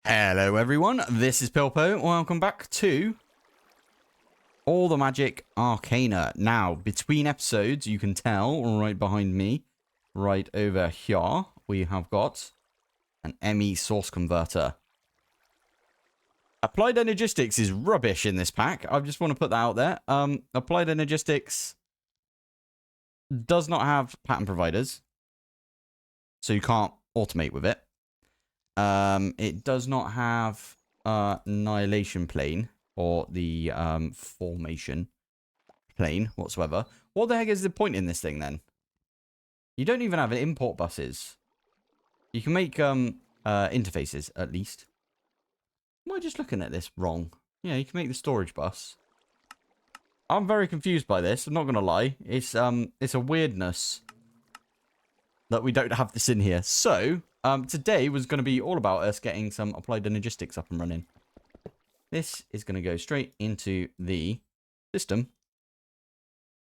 Hello everyone, this is Pilpoh. Welcome back to all the Magic Arcana. Now, between episodes, you can tell right behind me, right over here, we have got an ME source converter. Applied Energistics is rubbish in this pack. I just want to put that out there. Applied Energistics does not have pattern providers, so you can't automate with it. It does not have annihilation plane or the formation plane whatsoever. What the heck is the point in this thing then? You don't even have import buses. You can make interfaces at least. Am I just looking at this wrong? Yeah, you can make the storage bus. I'm very confused by this. I'm not gonna lie. It's a weirdness that we don't have this in here. So today was going to be all about us getting some Applied Energistics up and running. This is going to go straight into the system,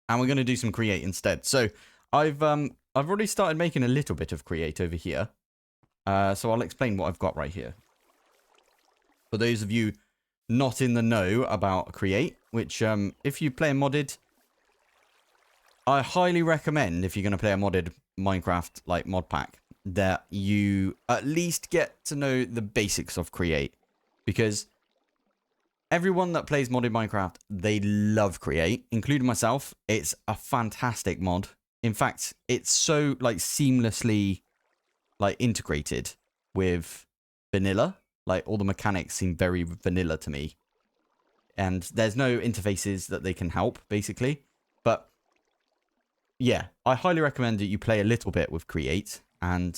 and we're going to do some create instead. So I've already started making a little bit of create over here. So I'll explain what I've got right here. For those of you not in the know about create, which if you play a modded, I highly recommend if you're going to play a modded Minecraft like Modpack, that you at least get to know the basics of create, because everyone that plays modded Minecraft, they love create, including myself. It's a fantastic mod. In fact, it's so like seamlessly like integrated with vanilla. Like all the mechanics seem very vanilla to me, and there's no interfaces that they can help basically. But yeah, I highly recommend that you play a little bit with create. And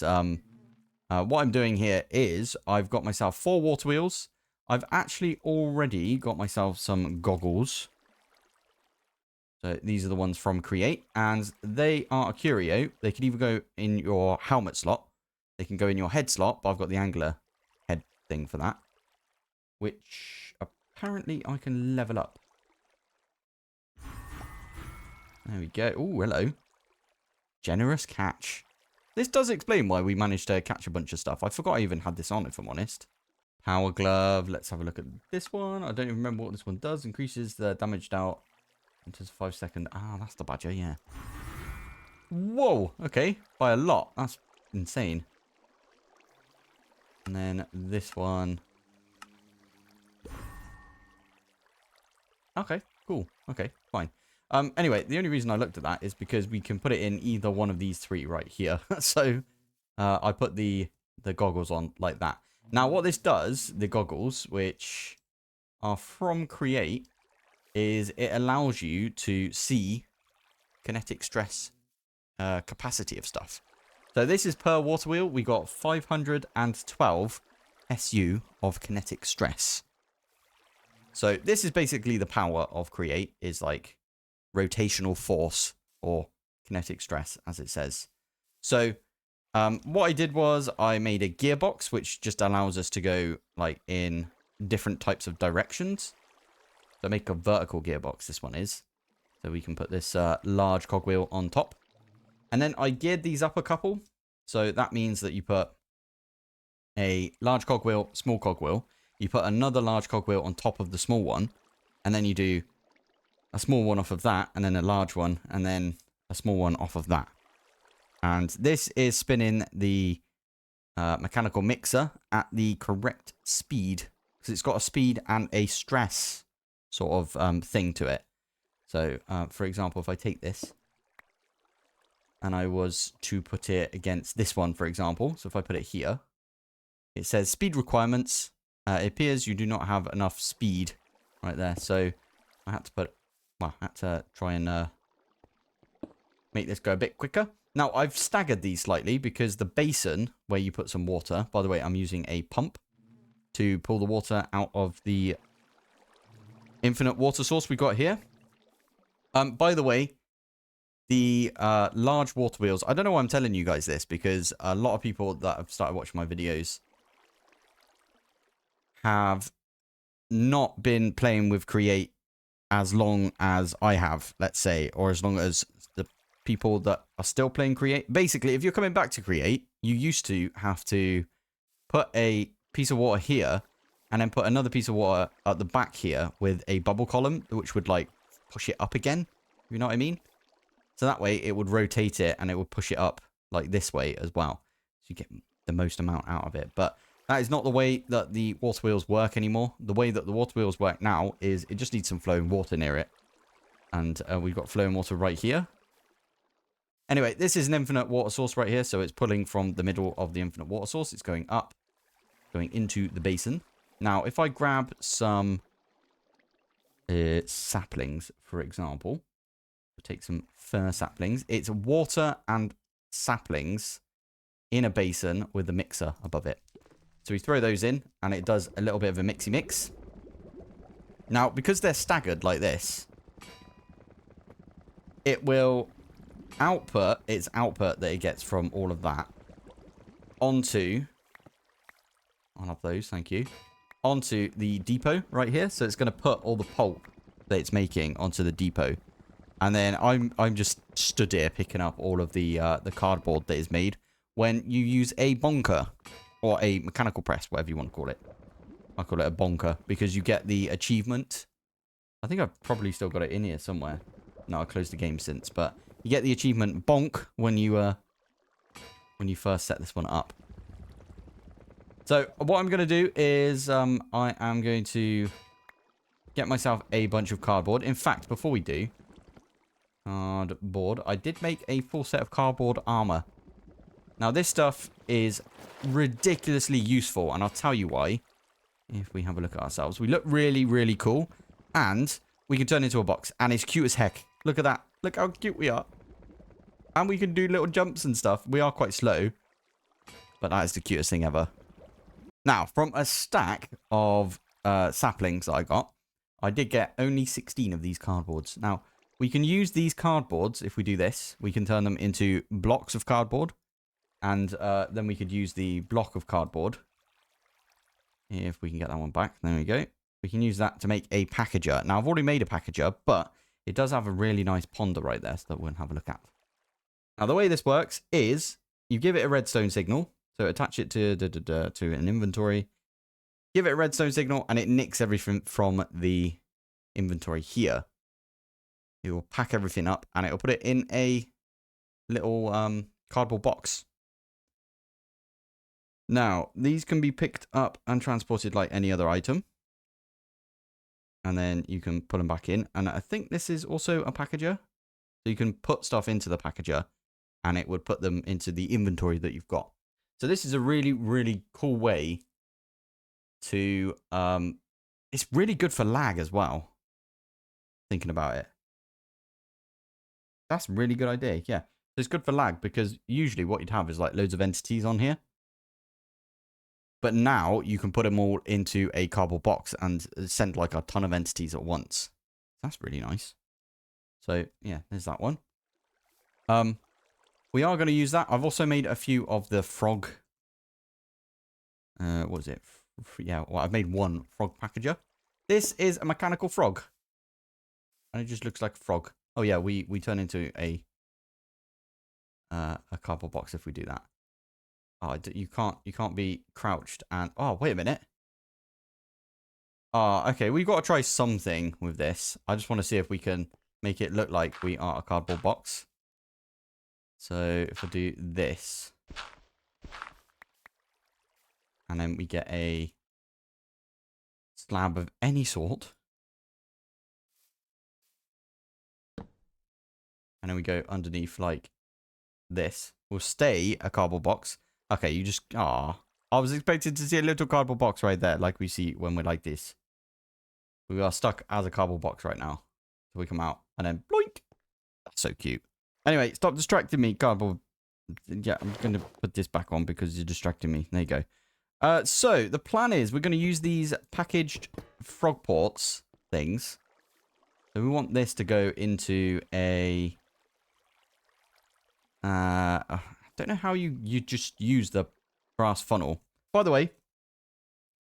what I'm doing here is I've got myself 4 water wheels. I've actually already got myself some goggles. So these are the ones from create, and they are a curio. They can either go in your helmet slot, they can go in your head slot, but I've got the angler head thing for that, which apparently I can level up. There we go. Oh, hello. Generous catch. This does explain why we managed to catch a bunch of stuff. I forgot I even had this on, if I'm honest. Power glove. Let's have a look at this one. I don't even remember what this one does. Increases the damage dealt into 5 second. Ah, that's the badger, yeah. Whoa. Okay. By a lot. That's insane. And then this one. Okay. Cool. Okay. Fine. Anyway, the only reason I looked at that is because we can put it in either one of these 3 right here. So I put the goggles on like that. Now what this does, the goggles, which are from create, is it allows you to see kinetic stress capacity of stuff. So this is per water wheel. We got 512 SU of kinetic stress. So this is basically the power of create, is like rotational force or kinetic stress, as it says. So what I did was I made a gearbox, which just allows us to go like in different types of directions. So make a vertical gearbox, this one is. So we can put this large cogwheel on top. And then I geared these up a couple. So that means that you put a large cogwheel, small cogwheel. You put another large cogwheel on top of the small one. And then you do a small one off of that, and then a large one, and then a small one off of that. And this is spinning the mechanical mixer at the correct speed, because it's got a speed and a stress sort of thing to it. So, for example, if I take this, and I was to put it against this one, for example, so if I put it here, it says speed requirements. It appears you do not have enough speed right there, so I had to put... Well, I had to try and make this go a bit quicker. Now, I've staggered these slightly because the basin where you put some water... By the way, I'm using a pump to pull the water out of the infinite water source we got here. By the way, the large water wheels... I don't know why I'm telling you guys this, because a lot of people that have started watching my videos have not been playing with create as long as I have, let's say, or as long as the people that are still playing create. Basically, if you're coming back to create, you used to have to put a piece of water here, and then put another piece of water at the back here with a bubble column, which would like push it up again. You know what I mean? So that way it would rotate it and it would push it up like this way as well. So you get the most amount out of it. But that is not the way that the water wheels work anymore. The way that the water wheels work now is it just needs some flowing water near it. And we've got flowing water right here. Anyway, this is an infinite water source right here. So it's pulling from the middle of the infinite water source. It's going up, going into the basin. Now, if I grab some saplings, for example, we'll take some fir saplings. It's water and saplings in a basin with a mixer above it. So we throw those in, and it does a little bit of a mixy mix. Now, because they're staggered like this, it will output its output that it gets from all of that onto... I'll have those, thank you. Onto the depot right here. So it's going to put all the pulp that it's making onto the depot. And then I'm just stood here picking up all of the cardboard that is made when you use a bonker or a mechanical press, whatever you want to call it. I call it a bonker because you get the achievement. I think I've probably still got it in here somewhere. No, I closed the game since, but you get the achievement bonk when you first set this one up. So what I'm going to do is I am going to get myself a bunch of cardboard. In fact, before we do, cardboard, I did make a full set of cardboard armor. Now this stuff is ridiculously useful, and I'll tell you why. If we have a look at ourselves, we look really, really cool, and we can turn into a box, and it's cute as heck. Look at that. Look how cute we are. And we can do little jumps and stuff. We are quite slow, but that is the cutest thing ever. Now, from a stack of saplings that I got, I did get only 16 of these cardboards. Now, we can use these cardboards, if we do this, we can turn them into blocks of cardboard. And then we could use the block of cardboard. If we can get that one back. There we go. We can use that to make a packager. Now, I've already made a packager, but it does have a really nice ponder right there, so that we'll have a look at. Now, the way this works is you give it a redstone signal. So attach it to an inventory. Give it a redstone signal, and it nicks everything from the inventory here. It will pack everything up, and it will put it in a little cardboard box. Now, these can be picked up and transported like any other item. And then you can put them back in. And I think this is also a packager. So you can put stuff into the packager, and it would put them into the inventory that you've got. So this is a really, really cool way to... it's really good for lag as well. Thinking about it. That's a really good idea, yeah. So it's good for lag because usually what you'd have is like loads of entities on here. But now you can put them all into a cardboard box and send like a ton of entities at once. That's really nice. So yeah, there's that one. We are going to use that. I've also made a few of the frog. What was it? Yeah, well, I've made one frog packager. This is a mechanical frog. And it just looks like a frog. Oh yeah, we turn into a cardboard box if we do that. Oh, you can't be crouched and... Oh, wait a minute. Oh, okay, we've got to try something with this. I just want to see if we can make it look like we are a cardboard box. So if I do this, and then we get a slab of any sort, and then we go underneath like this, we'll stay a cardboard box. Okay, you just, I was expecting to see a little cardboard box right there, like we see when we're like this. We are stuck as a cardboard box right now. So we come out, and then bloink. That's so cute. Anyway, stop distracting me, cardboard. Yeah, I'm going to put this back on because you're distracting me. There you go. So, the plan is we're going to use these packaged frog ports things. So, we want this to go into a... I don't know how you just use the brass funnel. By the way,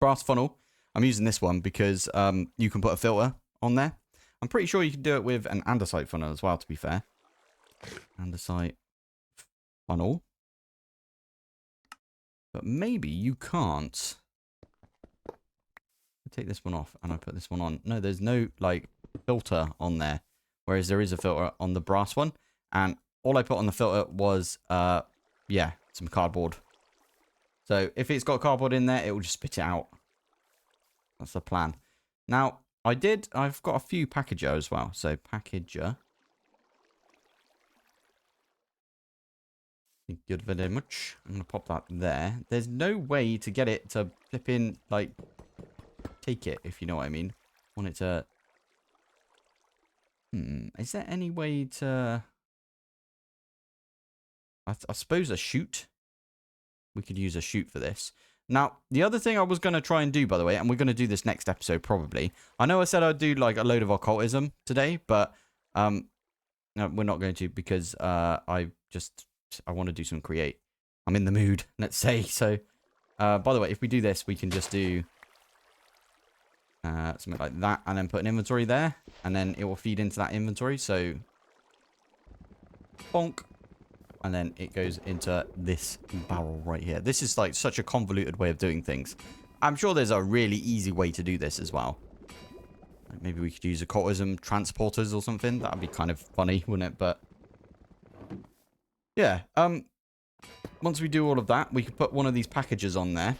brass funnel, I'm using this one because you can put a filter on there. I'm pretty sure you can do it with an andesite funnel as well, to be fair. Andesite funnel. But maybe you can't. Take this one off and I put this one on. No, there's no like filter on there, whereas there is a filter on the brass one. And all I put on the filter was yeah, some cardboard. So if it's got cardboard in there, it will just spit it out. That's the plan. Now I've got a few packager as well. So packager. Thank you very much. I'm gonna pop that there. There's no way to get it to flip in like take it, if you know what I mean. Want it to... Is there any way to... I suppose a chute. We could use a chute for this. Now, the other thing I was going to try and do, by the way, and we're going to do this next episode probably. I know I said I'd do like a load of occultism today, but no, we're not going to because I want to do some create. I'm in the mood, let's say. So, by the way, if we do this, we can just do... something like that, and then put an inventory there, and then it will feed into that inventory. So, bonk, and then it goes into this barrel right here. This is like such a convoluted way of doing things. I'm sure there's a really easy way to do this as well. Like maybe we could use occultism transporters or something. That'd be kind of funny, wouldn't it? But yeah, once we do all of that, we could put one of these packages on there.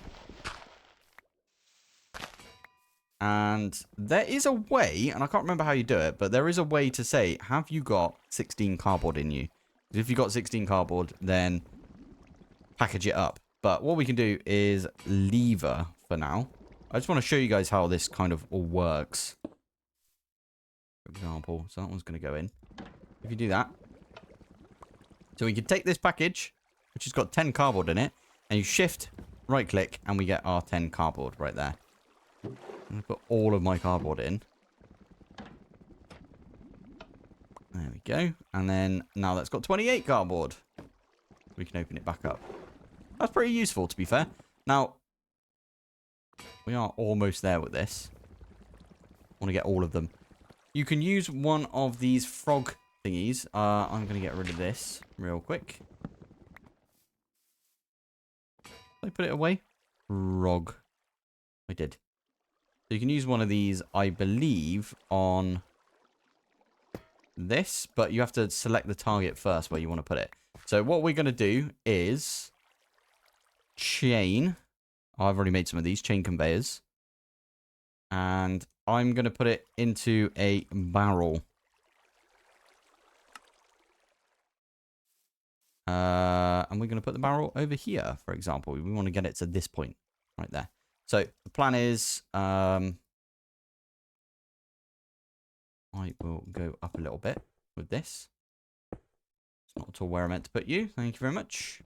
And there is a way, and I can't remember how you do it, but there is a way to say, have you got 16 cardboard in you? If you've got 16 cardboard, then package it up. But what we can do is lever for now. I just want to show you guys how this kind of all works. For example, so that one's going to go in. If you do that. So we can take this package, which has got 10 cardboard in it, and you shift, right click, and we get our 10 cardboard right there. I'm going to put all of my cardboard in. There we go. And then now that's got 28 cardboard. We can open it back up. That's pretty useful, to be fair. Now, we are almost there with this. I want to get all of them. You can use one of these frog thingies. I'm going to get rid of this real quick. Did I put it away? Frog. I did. So you can use one of these, I believe, on this, but you have to select the target first where you want to put it. So what we're going to do is chain. Oh, I've already made some of these chain conveyors. And I'm going to put it into a barrel. And we're going to put the barrel over here, for example. We want to get it to this point right there. So the plan is I will go up a little bit with this. It's not at all where I meant to put you. Thank you very much.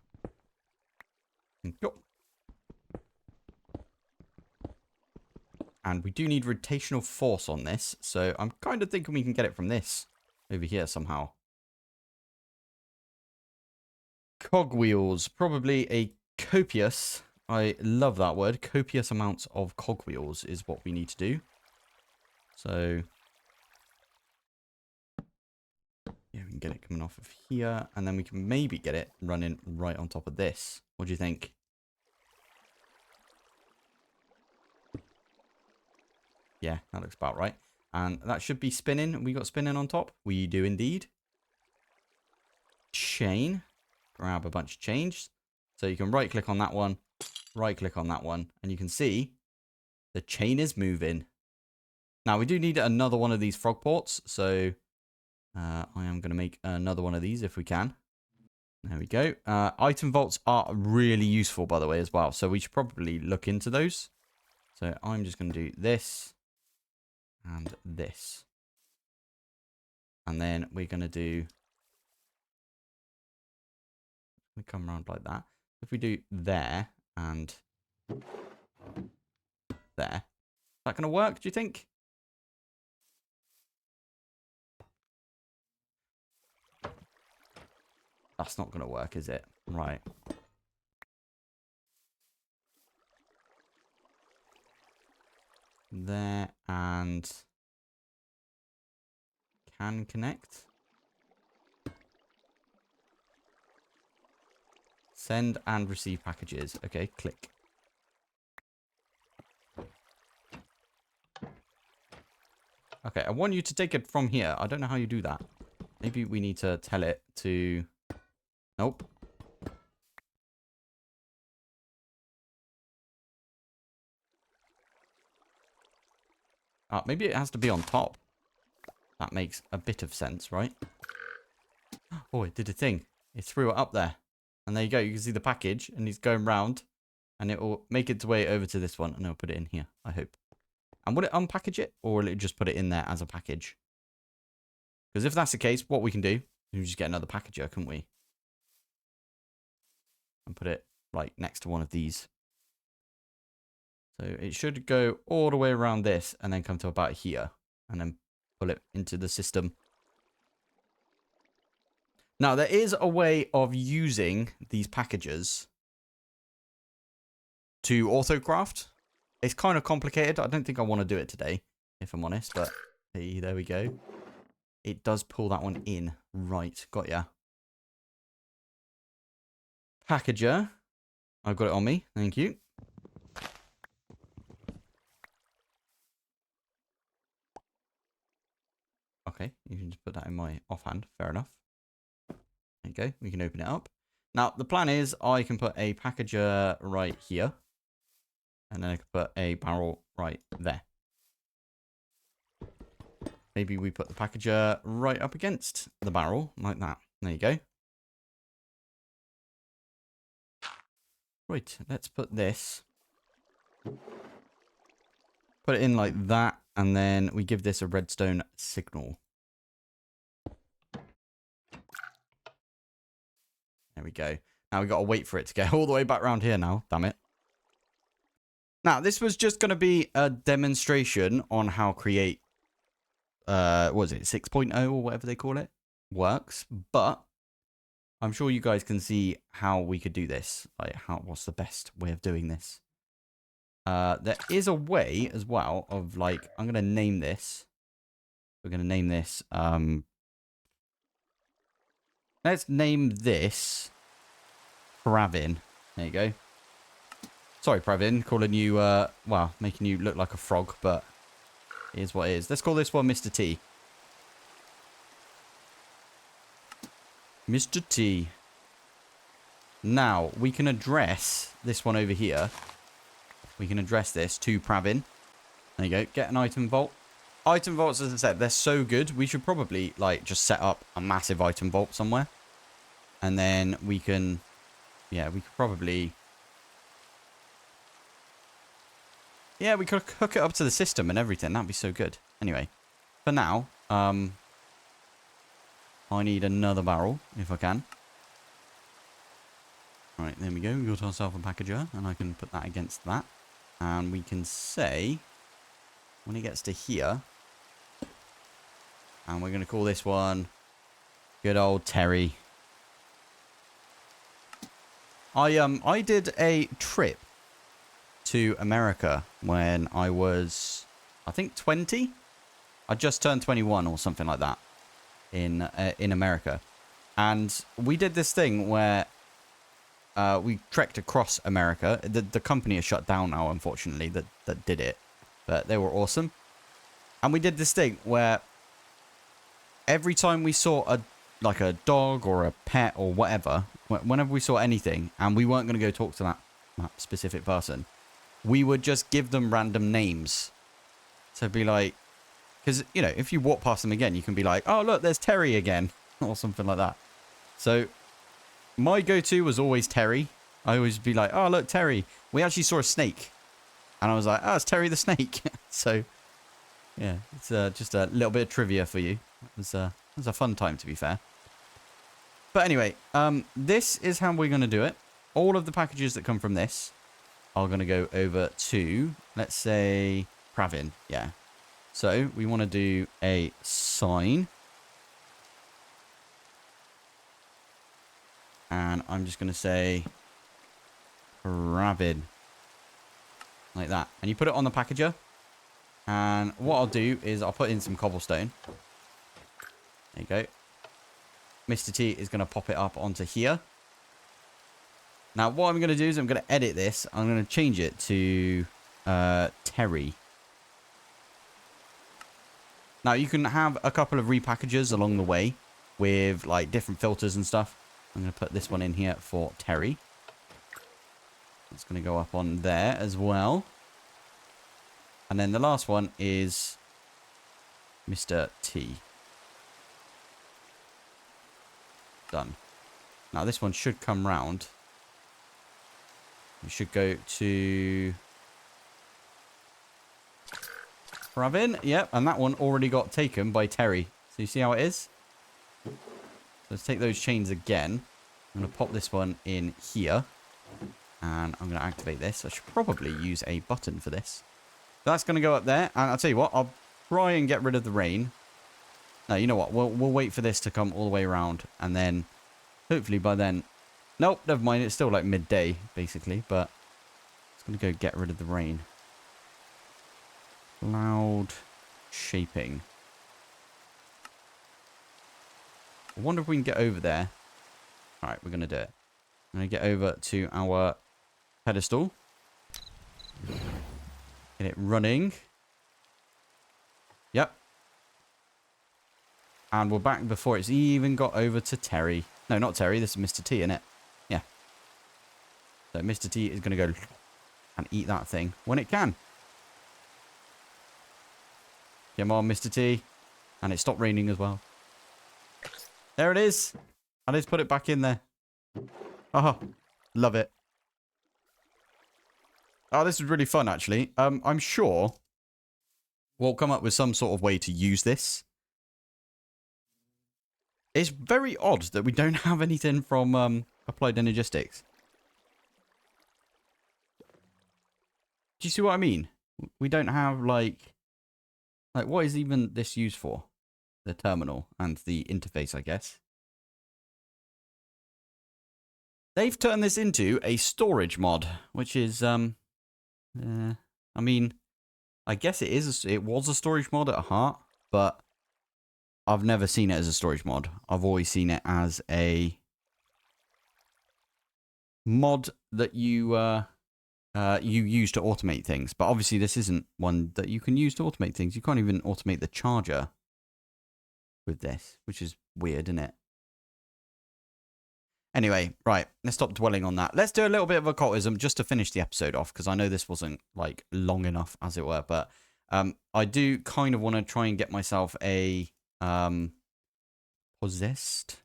And we do need rotational force on this. So I'm kind of thinking we can get it from this over here somehow. Cogwheels. Probably a copious... I love that word. Copious amounts of cogwheels is what we need to do. So, yeah, we can get it coming off of here. And then we can maybe get it running right on top of this. What do you think? Yeah, that looks about right. And that should be spinning. We got spinning on top. We do indeed. Chain. Grab a bunch of chains. So you can right click on that one. Right click on that one. And you can see the chain is moving. Now we do need another one of these frog ports. So I am going to make another one of these if we can. There we go. Item vaults are really useful, by the way, as well. So we should probably look into those. So I'm just going to do this. And this. And then we're going to do... We come around like that. If we do there and there. Is that going to work, do you think? That's not going to work, is it? Right. There and can connect. Send and receive packages. Okay, click. Okay, I want you to take it from here. I don't know how you do that. Maybe we need to tell it to... Nope. Maybe it has to be on top. That makes a bit of sense, right? Oh, it did a thing. It threw it up there. And there you go. You can see the package. And he's going round. And it will make its way over to this one. And it'll put it in here, I hope. And will it unpackage it? Or will it just put it in there as a package? Because if that's the case, what we can do... We can just get another packager, couldn't we? And put it, like, next to one of these. So it should go all the way around this. And then come to about here. And then pull it into the system. Now, there is a way of using these packages to autocraft. It's kind of complicated. I don't think I want to do it today, if I'm honest. But hey, there we go. It does pull that one in. Right, got ya. Packager. I've got it on me. Thank you. Okay, you can just put that in my offhand. Fair enough. There you go. We can open it up. Now, the plan is I can put a packager right here. And then I can put a barrel right there. Maybe we put the packager right up against the barrel, like that. There you go. Right, let's put this. Put it in like that, and then we give this a redstone signal. There we go. Now we got to wait for it to get all the way back around here now. Damn it. Now, this was just going to be a demonstration on how create... what was it? 6.0 or whatever they call it. Works. But I'm sure you guys can see how we could do this. Like, what's the best way of doing this? There is a way as well of, like... I'm going to name this. We're going to name this... let's name this... Pravin. There you go. Sorry, Pravin, calling you, well, making you look like a frog, but it is what it is. Let's call this one Mr. T. Mr. T. Now, we can address this one over here. We can address this to Pravin. There you go. Get an item vault. Item vaults, as I said, they're so good. We should probably, like, just set up a massive item vault somewhere. And then we can, yeah, we could probably... Yeah, we could hook it up to the system and everything. That'd be so good. Anyway, for now, I need another barrel, if I can. Right, there we go. We got ourselves a packager, and I can put that against that. And we can say, when it gets to here, and we're going to call this one good old Terry. I did a trip to America when I was, I think, 20. I just turned 21 or something like that in America, and we did this thing where we trekked across America. The company is shut down now, unfortunately, that did it, but they were awesome. And we did this thing where every time we saw a dog or a pet or whatever, whenever we saw anything, and we weren't going to go talk to that specific person, we would just give them random names. So it'd be like, because, you know, if you walk past them again, you can be like, oh, look, there's Terry again, or something like that. So my go-to was always Terry. I always be like, oh, look, Terry. We actually saw a snake. And I was like, oh, it's Terry the snake. So, yeah, it's just a little bit of trivia for you. It was a fun time, to be fair. But anyway, this is how we're going to do it. All of the packages that come from this are going to go over to, let's say, Pravin. Yeah. So we want to do a sign. And I'm just going to say Pravin. Like that. And you put it on the packager. And what I'll do is I'll put in some cobblestone. There you go. Mr. T is going to pop it up onto here. Now, what I'm going to do is I'm going to edit this. I'm going to change it to Terry. Now, you can have a couple of repackages along the way with, like, different filters and stuff. I'm going to put this one in here for Terry. It's going to go up on there as well. And then the last one is Mr. T. Done. Now, this one should come round. We should go to Pravin. Yep, and that one already got taken by Terry. So you see how it is? So let's take those chains again. I'm going to pop this one in here. And I'm going to activate this. I should probably use a button for this. That's going to go up there. And I'll tell you what, I'll try and get rid of the rain. No, you know what? We'll wait for this to come all the way around. And then, hopefully by then... Nope, never mind. It's still like midday, basically. But it's going to go get rid of the rain. Cloud shaping. I wonder if we can get over there. Alright, we're going to do it. I'm going to get over to our pedestal. Get it running. Yep. And we're back before it's even got over to Terry. No, not Terry. This is Mr. T, isn't it? Yeah. So Mr. T is going to go and eat that thing when it can. Come on, Mr. T. And it stopped raining as well. There it is. I just put it back in there. Oh, love it. Oh, this is really fun, actually. I'm sure we'll come up with some sort of way to use this. It's very odd that we don't have anything from Applied Energistics. Do you see what I mean? We don't have, like, what is even this used for? The terminal and the interface, I guess. They've turned this into a storage mod, which is, I mean, I guess it was a storage mod at heart, but I've never seen it as a storage mod. I've always seen it as a mod that you use to automate things. But obviously this isn't one that you can use to automate things. You can't even automate the charger with this, which is weird, isn't it? Anyway, right, let's stop dwelling on that. Let's do a little bit of occultism just to finish the episode off, because I know this wasn't, like, long enough, as it were. But I do kind of want to try and get myself a possessed.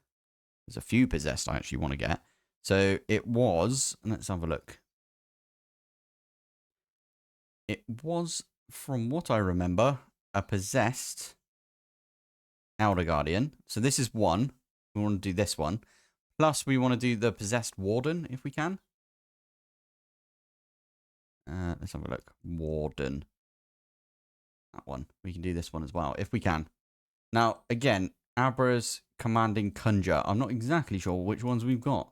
There's a few possessed I actually want to get. So it was, let's have a look. It was, from what I remember, a possessed Elder Guardian. So this is one. We want to do this one. Plus, we want to do the possessed Warden, if we can. Let's have a look. Warden. That one. We can do this one as well, if we can. Now, again, Abra's Commanding Conjure. I'm not exactly sure which ones we've got.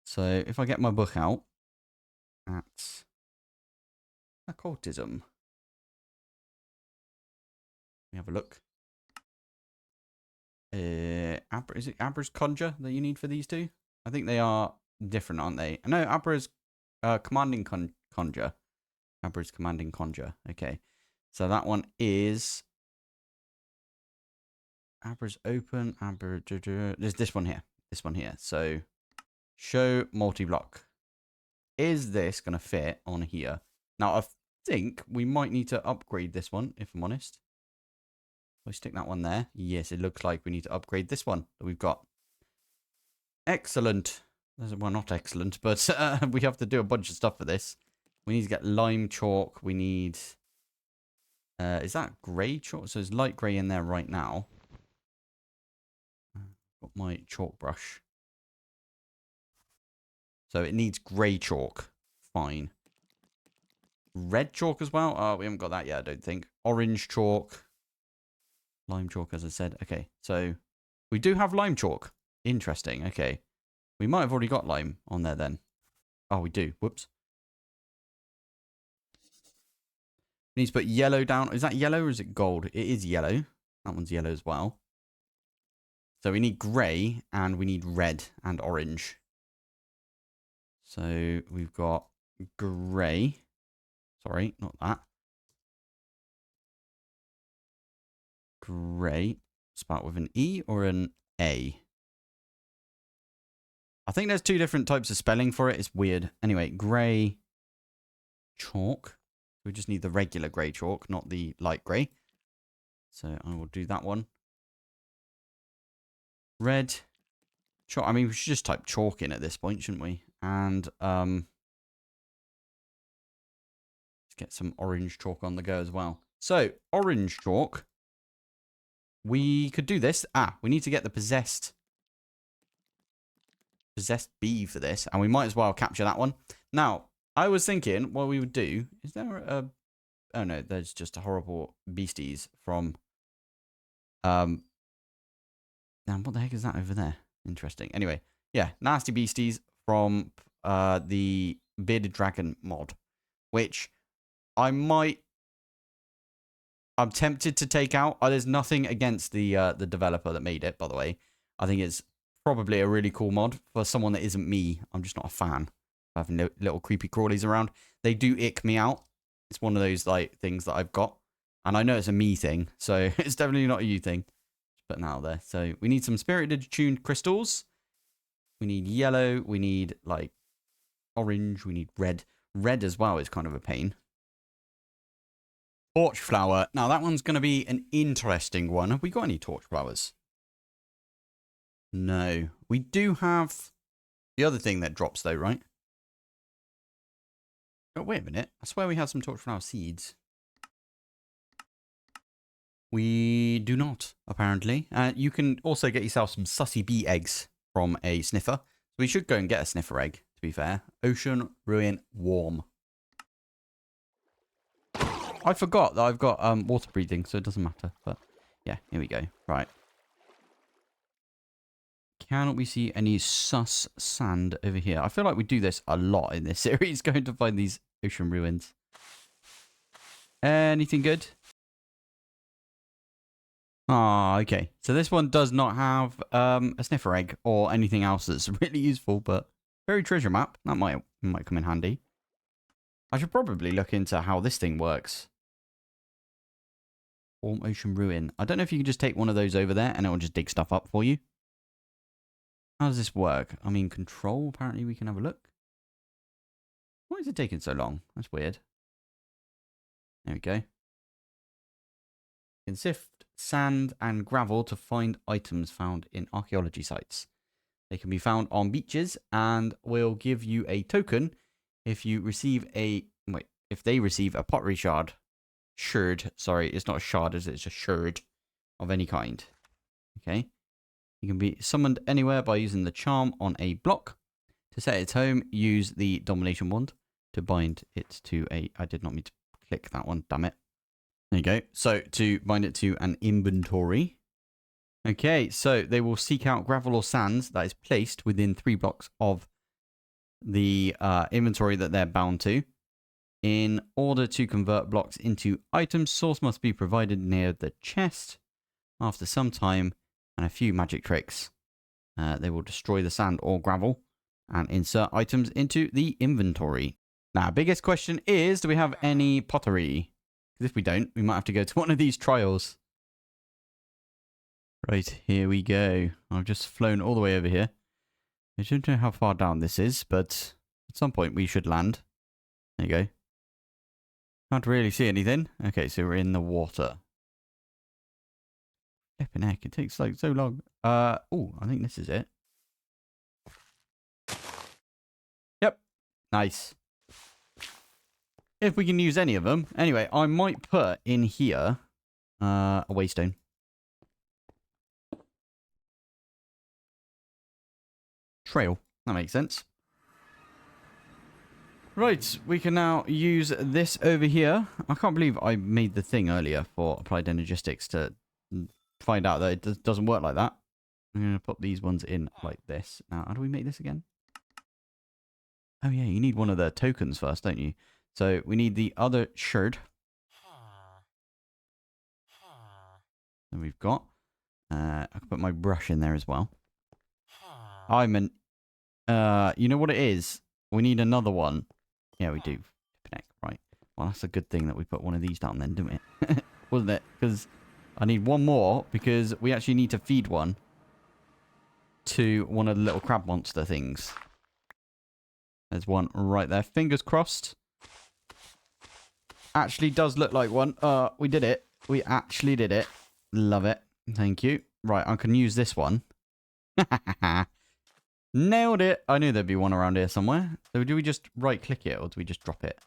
So, if I get my book out. At Cultism. Let me have a look. Is it Abra's Conjure that you need for these two? I think they are different, aren't they? No, Abra's Commanding Conjure. Abra's Commanding Conjure. Okay. So that one is Abra's Open. Abra. There's this one here. This one here. So show multi-block. Is this going to fit on here? Now, I think we might need to upgrade this one, if I'm honest. We stick that one there. Yes, it looks like we need to upgrade this one that we've got. Excellent. Well, not excellent, but we have to do a bunch of stuff for this. We need to get lime chalk. We need... is that grey chalk? So there's light grey in there right now. Got my chalk brush. So it needs grey chalk. Fine. Red chalk as well? Oh, we haven't got that yet, I don't think. Orange chalk. Lime chalk, as I said. Okay, so we do have lime chalk. Interesting. Okay. We might have already got lime on there then. Oh, we do. Whoops. Needs to put yellow down. Is that yellow or is it gold? It is yellow. That one's yellow as well. So we need grey and we need red and orange. So we've got grey. Sorry, not that. grey. Spelled with an E or an A? I think there's two different types of spelling for it. It's weird. Anyway, grey chalk. We just need the regular grey chalk, not the light grey. So I will do that one. Red chalk. I mean, we should just type chalk in at this point, shouldn't we? And let's get some orange chalk on the go as well. So orange chalk. We could do this. We need to get the possessed bee for this, and we might as well capture that one. Now, I was thinking what we would do. Is there a... Oh no, there's just a horrible beasties from... Now, what the heck is that over there? Interesting. Anyway, yeah, nasty beasties from the Bearded Dragon mod, which I'm tempted to take out. There's nothing against the developer that made it, by the way. I think it's probably a really cool mod for someone that isn't me. I'm just not a fan of having little creepy crawlies around. They do ick me out. It's one of those like things that I've got, and I know it's a me thing, so it's definitely not a you thing. Just putting that out there. So we need some spirited attuned crystals. We need yellow. We need like orange. We need red. Red as well is kind of a pain. Torch flower. Now that one's going to be an interesting one. Have we got any torch flowers? No. We do have the other thing that drops though, right? Oh, wait a minute. I swear we had some torch flower seeds. We do not, apparently. You can also get yourself some sussy bee eggs from a sniffer. So we should go and get a sniffer egg, to be fair. Ocean Ruin Warm. I forgot that I've got water breathing, so it doesn't matter. But yeah, here we go. Right. Can we see any sus sand over here? I feel like we do this a lot in this series, going to find these ocean ruins. Anything good? Ah, okay. So this one does not have a sniffer egg or anything else that's really useful, but very treasure map. That might come in handy. I should probably look into how this thing works. Warm Ocean Ruin. I don't know if you can just take one of those over there and it will just dig stuff up for you. How does this work? I mean, control. Apparently we can have a look. Why is it taking so long? That's weird. There we go. You can sift sand and gravel to find items found in archaeology sites. They can be found on beaches and will give you a token if you receive a... Wait, if they receive a pottery shard. Shard. Sorry, it's not a shard, is it? It's a shard of any kind. Okay. You can be summoned anywhere by using the charm on a block. To set its home, use the domination wand to bind it to a... I did not mean to click that one, damn it. There you go. So, to bind it to an inventory. Okay, so they will seek out gravel or sands that is placed within 3 blocks of the inventory that they're bound to. In order to convert blocks into items, source must be provided near the chest. After some time and a few magic tricks, they will destroy the sand or gravel and insert items into the inventory. Now, biggest question is, do we have any pottery? Because if we don't, we might have to go to one of these trials. Right, here we go. I've just flown all the way over here. I don't know how far down this is, but at some point we should land. There you go. Can't really see anything. Okay, so we're in the water. Flipping heck, it takes like so long. Oh, I think this is it. Yep. Nice. If we can use any of them. Anyway, I might put in here a waystone. Trail. That makes sense. Right, we can now use this over here. I can't believe I made the thing earlier for Applied Energistics to find out that it doesn't work like that. I'm going to put these ones in like this. Now, how do we make this again? Oh yeah, you need one of the tokens first, don't you? So we need the other shard. And we've got... I can put my brush in there as well. I'm an... you know what it is? We need another one. Yeah, we do. Right. Well, that's a good thing that we put one of these down then, didn't we? Wasn't it? Because I need one more because we actually need to feed one to one of the little crab monster things. There's one right there. Fingers crossed. Actually does look like one. We did it. We actually did it. Love it. Thank you. Right, I can use this one. Nailed it. I knew there'd be one around here somewhere. So do we just right click it or do we just drop it?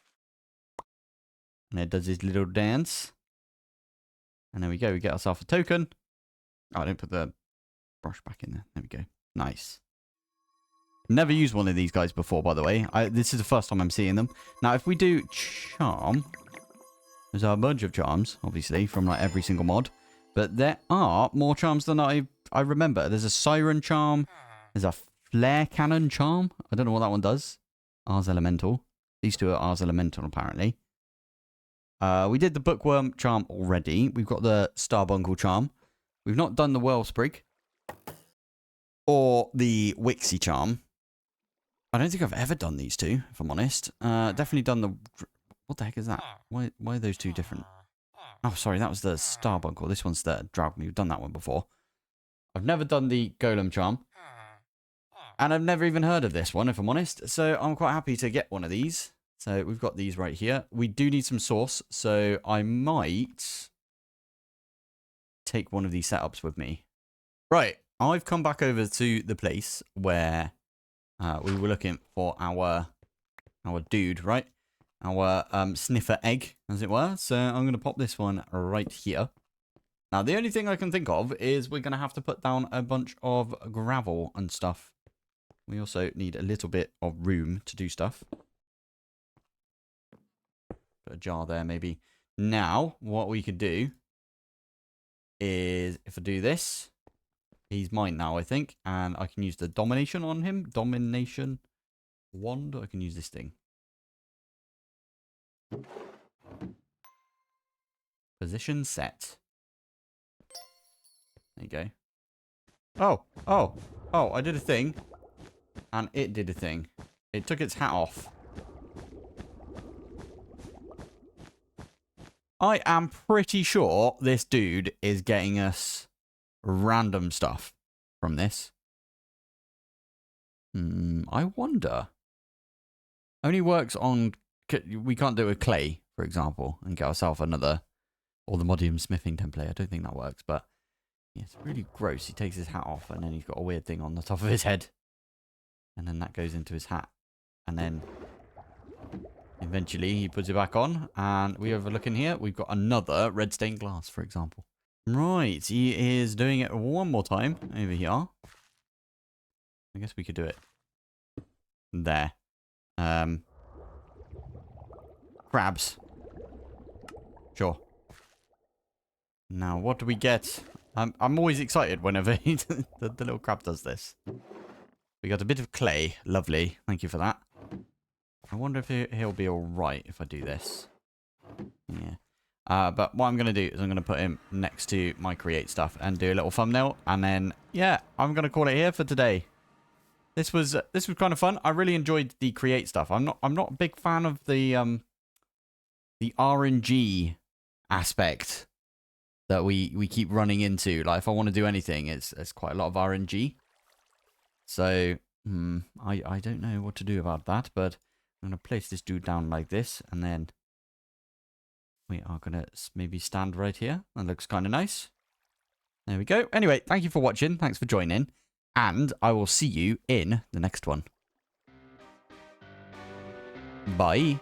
And it does his little dance. And there we go. We get ourselves a token. Oh, I didn't put the brush back in there. There we go. Nice. Never used one of these guys before, by the way. This is the first time I'm seeing them. Now, if we do charm, there's a bunch of charms, obviously, from like every single mod. But there are more charms than I remember. There's a siren charm. There's a flare cannon charm. I don't know what that one does. Ars Elemental. These two are Ars Elemental, apparently. We did the bookworm charm already. We've got the starbuncle charm. We've not done the wellsprig. Or the Wixie charm. I don't think I've ever done these two, if I'm honest. Definitely done the... What the heck is that? Why are those two different? Oh, sorry, that was the starbuncle. This one's the dragon. We've done that one before. I've never done the golem charm. And I've never even heard of this one, if I'm honest. So I'm quite happy to get one of these. So we've got these right here. We do need some source. So I might take one of these setups with me. Right. I've come back over to the place where we were looking for our dude, right? Our sniffer egg, as it were. So I'm going to pop this one right here. Now, the only thing I can think of is we're going to have to put down a bunch of gravel and stuff. We also need a little bit of room to do stuff. Put a jar there, maybe. Now, what we could do is, if I do this, he's mine now, I think. And I can use the domination on him. Domination wand. I can use this thing. Position set. There you go. Oh, I did a thing. And it did a thing. It took its hat off. I am pretty sure this dude is getting us random stuff from this. I wonder. Only works on... We can't do it with clay, for example, and get ourselves another... Or the Modium smithing template. I don't think that works, but... Yeah, it's really gross. He takes his hat off, and then he's got a weird thing on the top of his head. And then that goes into his hat. And then eventually he puts it back on. And we have a look in here. We've got another red stained glass, for example. Right. He is doing it one more time over here. I guess we could do it there. Crabs. Sure. Now, what do we get? I'm always excited whenever the little crab does this. We got a bit of clay. Lovely. Thank you for that. I wonder if he'll be alright if I do this. Yeah. But what I'm going to do is I'm going to put him next to my create stuff and do a little thumbnail. And then, yeah, I'm going to call it here for today. This was kind of fun. I really enjoyed the create stuff. I'm not a big fan of the RNG aspect that we keep running into. Like, if I want to do anything, it's quite a lot of RNG. So, I don't know what to do about that, but I'm going to place this dude down like this, and then we are going to maybe stand right here. That looks kind of nice. There we go. Anyway, thank you for watching. Thanks for joining, and I will see you in the next one. Bye.